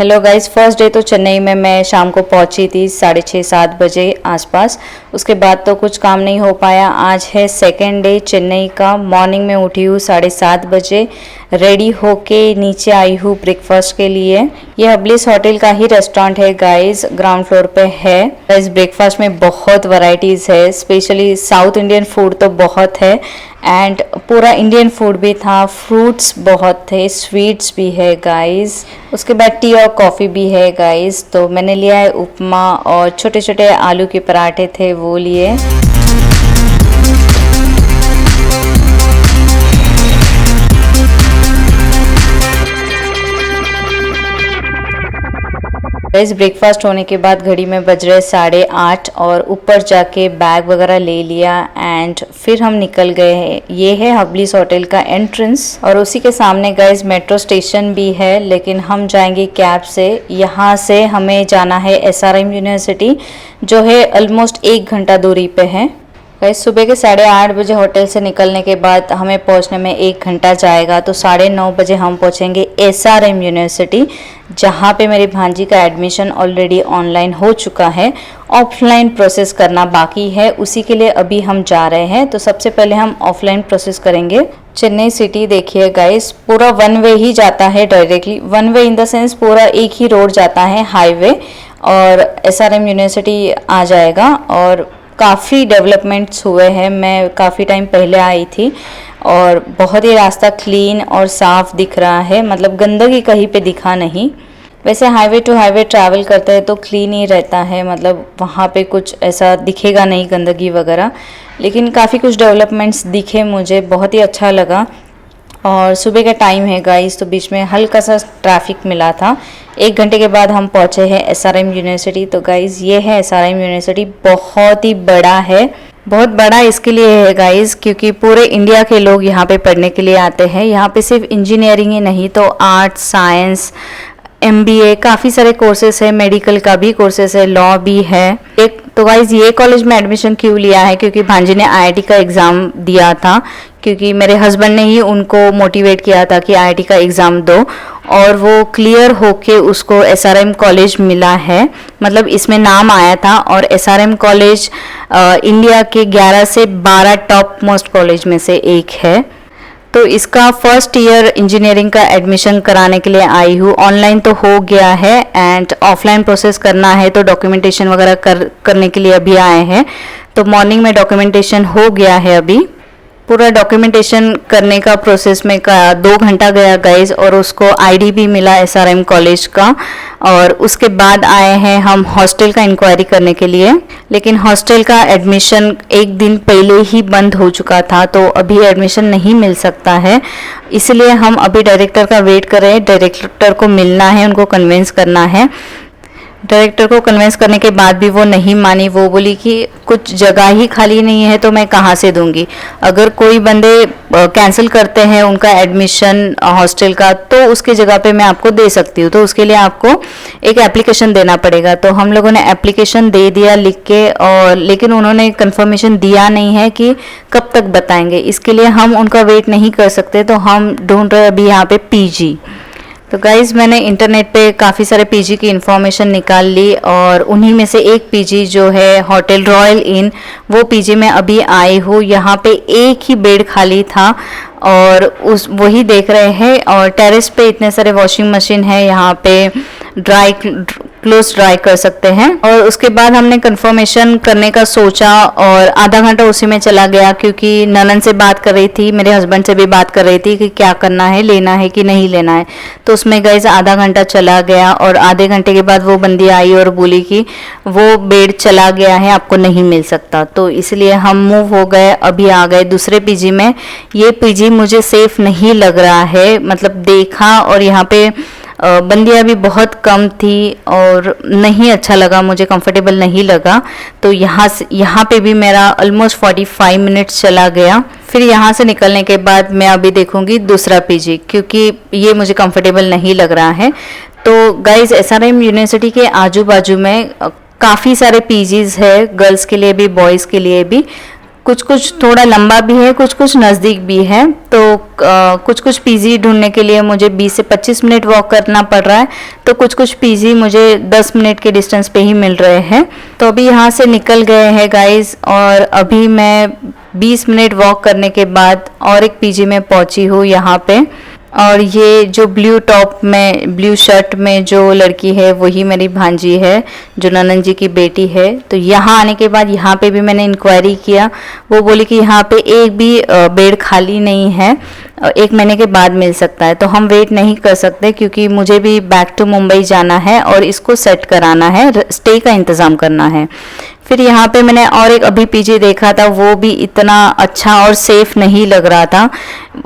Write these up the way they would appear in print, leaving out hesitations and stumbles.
Hello guys, first day तो चेन्नई में मैं शाम को पहुंची थी 6:30-7 बजे आसपास। उसके बाद तो कुछ काम नहीं हो पाया। आज है सेकेंड डे चेन्नई का। मॉर्निंग में उठी हूँ 7:30 बजे, रेडी होके नीचे आई हूँ ब्रेकफास्ट के लिए। ये हबलिस होटल का ही रेस्टोरेंट है गाइस, ग्राउंड फ्लोर पे है। इस ब्रेकफास्ट में बहुत वैरायटीज है, स्पेशली साउथ इंडियन फूड तो बहुत है एंड पूरा इंडियन फूड भी था। फ्रूट्स बहुत थे, स्वीट्स भी है गाइस। उसके बाद टी और कॉफ़ी भी है गाइस। तो मैंने लिया है उपमा और छोटे छोटे आलू के पराठे थे वो लिए। गाइस ब्रेकफास्ट होने के बाद घड़ी में बज रहे 8:30 और ऊपर जाके बैग वगैरह ले लिया एंड फिर हम निकल गए हैं। ये है हबलिस होटल का एंट्रेंस और उसी के सामने गाइस मेट्रो स्टेशन भी है, लेकिन हम जाएंगे कैब से। यहाँ से हमें जाना है SRM यूनिवर्सिटी, जो है ऑलमोस्ट 1 घंटा दूरी पे है। गाइस सुबह के 8:30 बजे होटल से निकलने के बाद हमें पहुंचने में 1 घंटा जाएगा, तो 9:30 बजे हम पहुंचेंगे SRM यूनिवर्सिटी, जहां पे मेरी भांजी का एडमिशन ऑलरेडी ऑनलाइन हो चुका है। ऑफलाइन प्रोसेस करना बाकी है, उसी के लिए अभी हम जा रहे हैं। तो सबसे पहले हम ऑफलाइन प्रोसेस करेंगे। चेन्नई सिटी देखिए गाइस, पूरा वन वे ही जाता है directly. One way in the sense पूरा एक ही रोड जाता है, हाईवे, और SRM यूनिवर्सिटी आ जाएगा। और काफ़ी डेवलपमेंट्स हुए हैं। मैं काफ़ी टाइम पहले आई थी और बहुत ही रास्ता क्लीन और साफ़ दिख रहा है, मतलब गंदगी कहीं पे दिखा नहीं। वैसे हाईवे टू हाईवे ट्रैवल करते हैं तो क्लीन ही रहता है, मतलब वहाँ पे कुछ ऐसा दिखेगा नहीं गंदगी वगैरह। लेकिन काफ़ी कुछ डेवलपमेंट्स दिखे, मुझे बहुत ही अच्छा लगा। और सुबह का टाइम है गाइस, तो बीच में हल्का सा ट्रैफिक मिला था। 1 घंटे के बाद हम पहुंचे हैं SRM यूनिवर्सिटी। तो गाइस ये है SRM यूनिवर्सिटी, बहुत ही बड़ा है। बहुत बड़ा इसके लिए है गाइस क्योंकि पूरे इंडिया के लोग यहाँ पे पढ़ने के लिए आते हैं। यहाँ पे सिर्फ इंजीनियरिंग ही नहीं तो आर्ट्स, साइंस, MBA, काफ़ी सारे कोर्सेज है, मेडिकल का भी कोर्सेज है, लॉ भी है। एक तो गाइज ये कॉलेज में एडमिशन क्यों लिया है, क्योंकि भांजी ने IIT का एग्ज़ाम दिया था, क्योंकि मेरे हस्बैंड ने ही उनको मोटिवेट किया था कि IIT का एग्ज़ाम दो, और वो क्लियर होके उसको SRM कॉलेज मिला है। मतलब इसमें नाम आया था, और SRM कॉलेज इंडिया के 11 से 12 टॉप मोस्ट कॉलेज में से एक है। तो इसका फर्स्ट ईयर इंजीनियरिंग का एडमिशन कराने के लिए आई हूँ। ऑनलाइन तो हो गया है एंड ऑफलाइन प्रोसेस करना है, तो डॉक्यूमेंटेशन वगैरह करने के लिए अभी आए हैं। तो मॉर्निंग में डॉक्यूमेंटेशन हो गया है। अभी पूरा डॉक्यूमेंटेशन करने का प्रोसेस में 2 घंटा गया गाइज, और उसको ID भी मिला SRM कॉलेज का। और उसके बाद आए हैं हम हॉस्टल का इंक्वायरी करने के लिए, लेकिन हॉस्टल का एडमिशन 1 दिन पहले ही बंद हो चुका था, तो अभी एडमिशन नहीं मिल सकता है। इसलिए हम अभी डायरेक्टर का वेट कर रहे हैं। डायरेक्टर को मिलना है, उनको कन्विंस करना है। डायरेक्टर को कन्विंस करने के बाद भी वो नहीं मानी। वो बोली कि कुछ जगह ही खाली नहीं है तो मैं कहाँ से दूंगी। अगर कोई बंदे कैंसिल करते हैं उनका एडमिशन हॉस्टल का, तो उसकी जगह पे मैं आपको दे सकती हूँ, तो उसके लिए आपको एक एप्लीकेशन देना पड़ेगा। तो हम लोगों ने एप्लीकेशन दे दिया लिख के, और लेकिन उन्होंने कंफर्मेशन दिया नहीं है कि कब तक बताएंगे। इसके लिए हम उनका वेट नहीं कर सकते, तो हम ढूंढ रहे अभी यहाँ पे PG। तो गाइज़ मैंने इंटरनेट पे काफ़ी सारे PG की इन्फॉर्मेशन निकाल ली, और उन्हीं में से एक PG जो है होटल रॉयल इन, वो PG में अभी आई हूँ। यहाँ पे एक ही बेड खाली था और उस वही देख रहे हैं। और टेरेस पे इतने सारे वॉशिंग मशीन है, यहाँ पे क्लोथ ड्राई कर सकते हैं। और उसके बाद हमने कंफर्मेशन करने का सोचा, और आधा घंटा उसी में चला गया, क्योंकि ननन से बात कर रही थी, मेरे हस्बैंड से भी बात कर रही थी कि क्या करना है, लेना है कि नहीं लेना है। तो उसमें गाइस आधा घंटा चला गया, और आधे घंटे के बाद वो बंदी आई और बोली कि वो बेड चला गया है, आपको नहीं मिल सकता। तो इसलिए हम मूव हो गए, अभी आ गए दूसरे PG में। ये PG मुझे सेफ नहीं लग रहा है, मतलब देखा, और यहाँ पे बंदियाँ भी बहुत कम थी और नहीं अच्छा लगा, मुझे कंफर्टेबल नहीं लगा। तो यहाँ पे भी मेरा ऑलमोस्ट 45 मिनट्स चला गया। फिर यहाँ से निकलने के बाद मैं अभी देखूंगी दूसरा PG, क्योंकि ये मुझे कंफर्टेबल नहीं लग रहा है। तो गाइज SRM यूनिवर्सिटी के आजू बाजू में काफ़ी सारे PGs है, गर्ल्स के लिए भी बॉयज़ के लिए भी। कुछ कुछ थोड़ा लंबा भी है, कुछ कुछ नज़दीक भी है। तो कुछ कुछ पीजी ढूंढने के लिए मुझे 20 से 25 मिनट वॉक करना पड़ रहा है, तो कुछ कुछ पीजी मुझे 10 मिनट के डिस्टेंस पे ही मिल रहे हैं। तो अभी यहाँ से निकल गए हैं गाइस, और अभी मैं 20 मिनट वॉक करने के बाद और एक पीजी में पहुँची हूँ यहाँ पे। और ये जो ब्लू टॉप में, ब्लू शर्ट में जो लड़की है वही मेरी भांजी है, जो ननंद जी की बेटी है। तो यहाँ आने के बाद यहाँ पे भी मैंने इंक्वायरी किया, वो बोली कि यहाँ पे एक भी बेड खाली नहीं है, 1 महीने के बाद मिल सकता है। तो हम वेट नहीं कर सकते, क्योंकि मुझे भी बैक टू मुंबई जाना है और इसको सेट कराना है, स्टे का इंतज़ाम करना है। फिर यहाँ पे मैंने और एक अभी पीजी देखा था, वो भी इतना अच्छा और सेफ नहीं लग रहा था,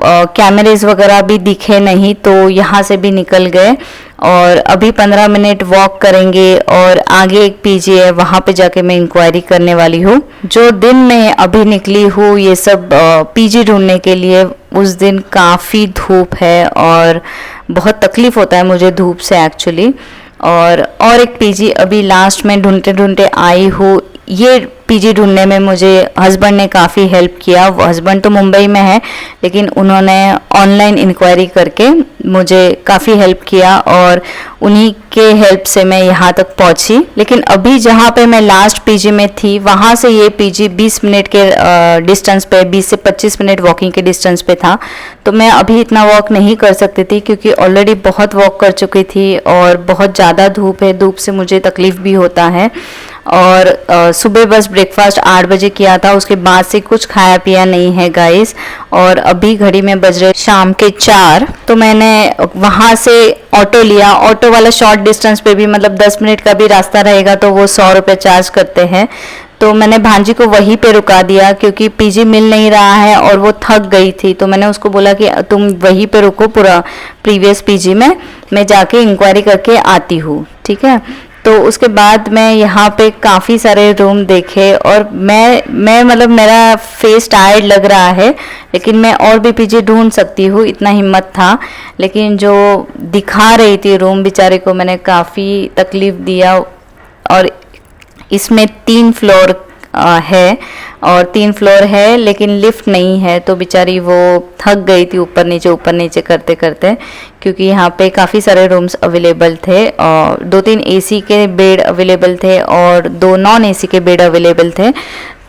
कैमरेज वगैरह भी दिखे नहीं, तो यहाँ से भी निकल गए। और अभी 15 मिनट वॉक करेंगे और आगे एक पीजी है, वहाँ पे जाके मैं इंक्वायरी करने वाली हूँ। जो दिन में अभी निकली हूँ ये सब पीजी ढूंढने के लिए, उस दिन काफ़ी धूप है और बहुत तकलीफ़ होता है मुझे धूप से एक्चुअली। और एक पीजी अभी लास्ट में ढूंढते ढूंढते आई हूँ। ये पीजी ढूंढने में मुझे हस्बैंड ने काफ़ी हेल्प किया। हस्बैंड तो मुंबई में है, लेकिन उन्होंने ऑनलाइन इंक्वायरी करके मुझे काफ़ी हेल्प किया और उन्हीं के हेल्प से मैं यहाँ तक पहुँची। लेकिन अभी जहाँ पे मैं लास्ट पीजी में थी, वहाँ से ये पीजी 20 मिनट के डिस्टेंस पे, 20 से 25 मिनट वॉकिंग के डिस्टेंस पे था। तो मैं अभी इतना वॉक नहीं कर सकती थी, क्योंकि ऑलरेडी बहुत वॉक कर चुकी थी और बहुत ज़्यादा धूप है, धूप से मुझे तकलीफ़ भी होता है। और सुबह बस ब्रेकफास्ट 8 बजे किया था, उसके बाद से कुछ खाया पिया नहीं है गाइस। और अभी घड़ी में बज रहे शाम के 4। तो मैंने वहाँ से ऑटो लिया। ऑटो वाला शॉर्ट डिस्टेंस पे भी, मतलब 10 मिनट का भी रास्ता रहेगा, तो वो 100 रुपये चार्ज करते हैं। तो मैंने भांजी को वहीं पे रुका दिया, क्योंकि पीजी मिल नहीं रहा है और वो थक गई थी। तो मैंने उसको बोला कि तुम वहीं पे रुको, पूरा प्रीवियस पीजी में मैं जाके इंक्वायरी करके आती हूँ, ठीक है। तो उसके बाद मैं यहाँ पे काफ़ी सारे रूम देखे, और मैं मतलब मेरा फेस टायर्ड लग रहा है, लेकिन मैं और भी पीजी ढूंढ सकती हूँ, इतना हिम्मत था। लेकिन जो दिखा रही थी रूम, बेचारे को मैंने काफ़ी तकलीफ़ दिया। और इसमें 3 फ्लोर है, और 3 फ्लोर है लेकिन लिफ्ट नहीं है। तो बेचारी वो थक गई थी ऊपर नीचे करते करते, क्योंकि यहाँ पे काफ़ी सारे रूम्स अवेलेबल थे, और 2-3 एसी के बेड अवेलेबल थे और 2 नॉन एसी के बेड अवेलेबल थे।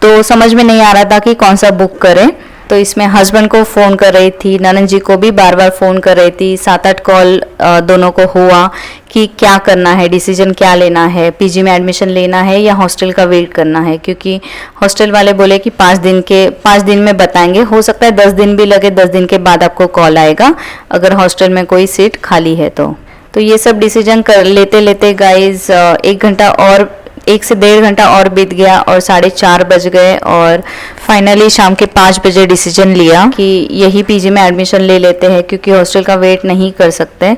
तो समझ में नहीं आ रहा था कि कौन सा बुक करें। तो इसमें हस्बैंड को फ़ोन कर रही थी, ननद जी को भी बार बार फ़ोन कर रही थी। 7-8 कॉल दोनों को हुआ कि क्या करना है, डिसीजन क्या लेना है, पीजी में एडमिशन लेना है या हॉस्टल का वेट करना है। क्योंकि हॉस्टल वाले बोले कि 5 दिन में बताएंगे, हो सकता है 10 दिन भी लगे, 10 दिन के बाद आपको कॉल आएगा अगर हॉस्टल में कोई सीट खाली है। तो ये सब डिसीजन कर लेते लेते गाइज 1 से 1.5 घंटा और बीत गया और 4:30 बज गए। और फाइनली शाम के 5 बजे डिसीजन लिया कि यही पीजी में एडमिशन ले लेते हैं, क्योंकि हॉस्टल का वेट नहीं कर सकते।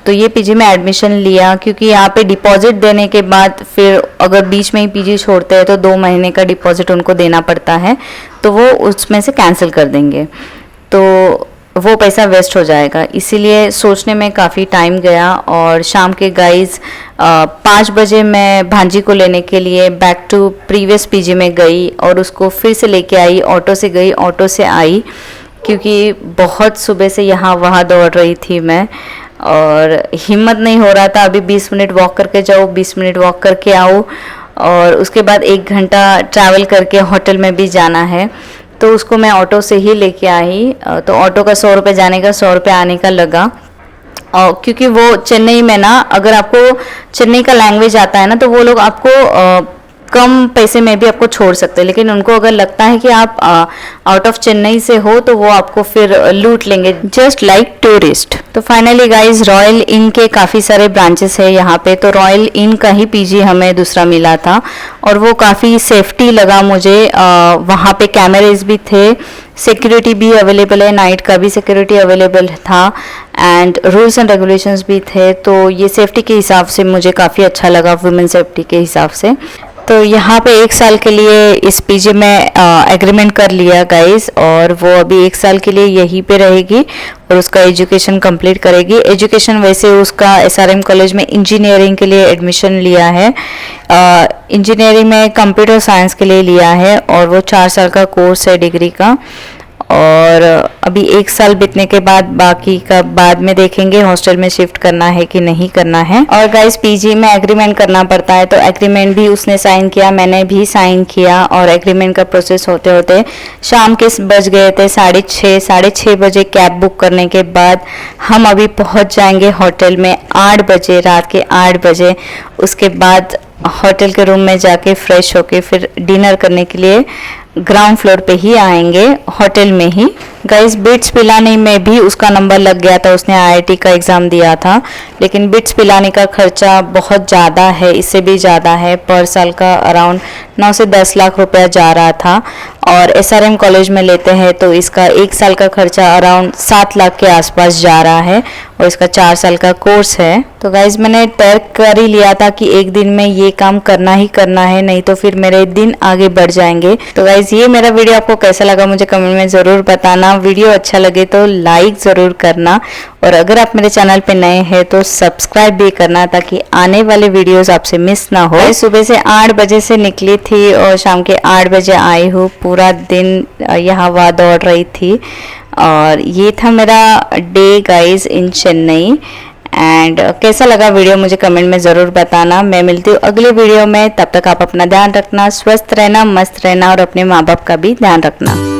तो ये पीजी में एडमिशन लिया, क्योंकि यहाँ पे डिपॉजिट देने के बाद फिर अगर बीच में ही पीजी छोड़ते हैं तो 2 महीने का डिपॉजिट उनको देना पड़ता है, तो वो उसमें से कैंसिल कर देंगे, तो वो पैसा वेस्ट हो जाएगा। इसीलिए सोचने में काफ़ी टाइम गया। और शाम के गाइज 5 बजे मैं भांजी को लेने के लिए बैक टू प्रीवियस पीजी में गई, और उसको फिर से लेके आई। ऑटो से गई, ऑटो से आई, क्योंकि बहुत सुबह से यहाँ वहाँ दौड़ रही थी मैं, और हिम्मत नहीं हो रहा था। अभी 20 मिनट वॉक करके जाओ, 20 मिनट वॉक करके आओ, और उसके बाद 1 घंटा ट्रैवल करके होटल में भी जाना है। तो उसको मैं ऑटो से ही लेके आई। तो ऑटो का 100 रुपये जाने का, 100 रुपये आने का लगा। और क्योंकि वो चेन्नई में ना, अगर आपको चेन्नई का लैंग्वेज आता है ना, तो वो लोग आपको कम पैसे में भी आपको छोड़ सकते हैं। लेकिन उनको अगर लगता है कि आप आउट ऑफ चेन्नई से हो, तो वो आपको फिर लूट लेंगे, जस्ट लाइक टूरिस्ट। तो फाइनली गाइज रॉयल इन के काफ़ी सारे ब्रांचेस है यहाँ पे। तो रॉयल इन का ही पीजी हमें दूसरा मिला था, और वो काफ़ी सेफ्टी लगा मुझे। वहाँ पे कैमरेज भी थे, सिक्योरिटी भी अवेलेबल है, नाइट का भी सिक्योरिटी अवेलेबल था, एंड रूल्स एंड रेगुलेशंस भी थे। तो ये सेफ्टी के हिसाब से मुझे काफ़ी अच्छा लगा, वुमेन सेफ्टी के हिसाब से। तो यहाँ पे 1 साल के लिए इस पीजी में एग्रीमेंट कर लिया गाइस, और वो अभी 1 साल के लिए यहीं पे रहेगी और उसका एजुकेशन कंप्लीट करेगी। एजुकेशन वैसे उसका एसआरएम कॉलेज में इंजीनियरिंग के लिए एडमिशन लिया है, इंजीनियरिंग में कंप्यूटर साइंस के लिए लिया है, और वो 4 साल का कोर्स है डिग्री का। और अभी 1 साल बीतने के बाद बाकी का बाद में देखेंगे हॉस्टल में शिफ्ट करना है कि नहीं करना है। और गाइस पीजी में एग्रीमेंट करना पड़ता है, तो एग्रीमेंट भी उसने साइन किया, मैंने भी साइन किया, और एग्रीमेंट का प्रोसेस होते होते शाम के बज गए थे 6:30 बजे। कैब बुक करने के बाद हम अभी पहुंच जाएंगे होटल में 8 बजे, रात के 8 बजे। उसके बाद होटल के रूम में जाके फ्रेश होके फिर डिनर करने के लिए ग्राउंड फ्लोर पे ही आएंगे, होटल में ही। गाइस बिट्स पिलाने में भी उसका नंबर लग गया था, उसने आईआईटी का एग्ज़ाम दिया था, लेकिन बिट्स पिलाने का खर्चा बहुत ज़्यादा है, इससे भी ज़्यादा है। पर साल का अराउंड 9 से 10 लाख रुपया जा रहा था, और एसआरएम कॉलेज में लेते हैं तो इसका 1 साल का खर्चा अराउंड 7 लाख के आसपास जा रहा है, और इसका 4 साल का कोर्स है। तो गाइज मैंने तय कर ही लिया था कि एक दिन में ये काम करना ही करना है, नहीं तो फिर मेरे दिन आगे बढ़ जाएंगे। तो गाइज ये मेरा वीडियो आपको कैसा लगा मुझे कमेंट में ज़रूर बताना। वीडियो अच्छा लगे तो लाइक ज़रूर करना, और अगर आप मेरे चैनल पे नए हैं तो सब्सक्राइब भी करना, ताकि आने वाले वीडियोस आपसे मिस ना हो। सुबह से 8 बजे से निकली थी और शाम के 8 बजे आई हूँ। पूरा दिन यहाँ वहाँ दौड़ रही थी, और ये था मेरा day guys in Chennai. And कैसा लगा वीडियो मुझे कमेंट में ज़रूर बताना। मैं मिलती हूँ अगले वीडियो में, तब तक आप अपना ध्यान रखना, स्वस्थ रहना, मस्त रहना, और अपने माँ बाप का भी ध्यान रखना।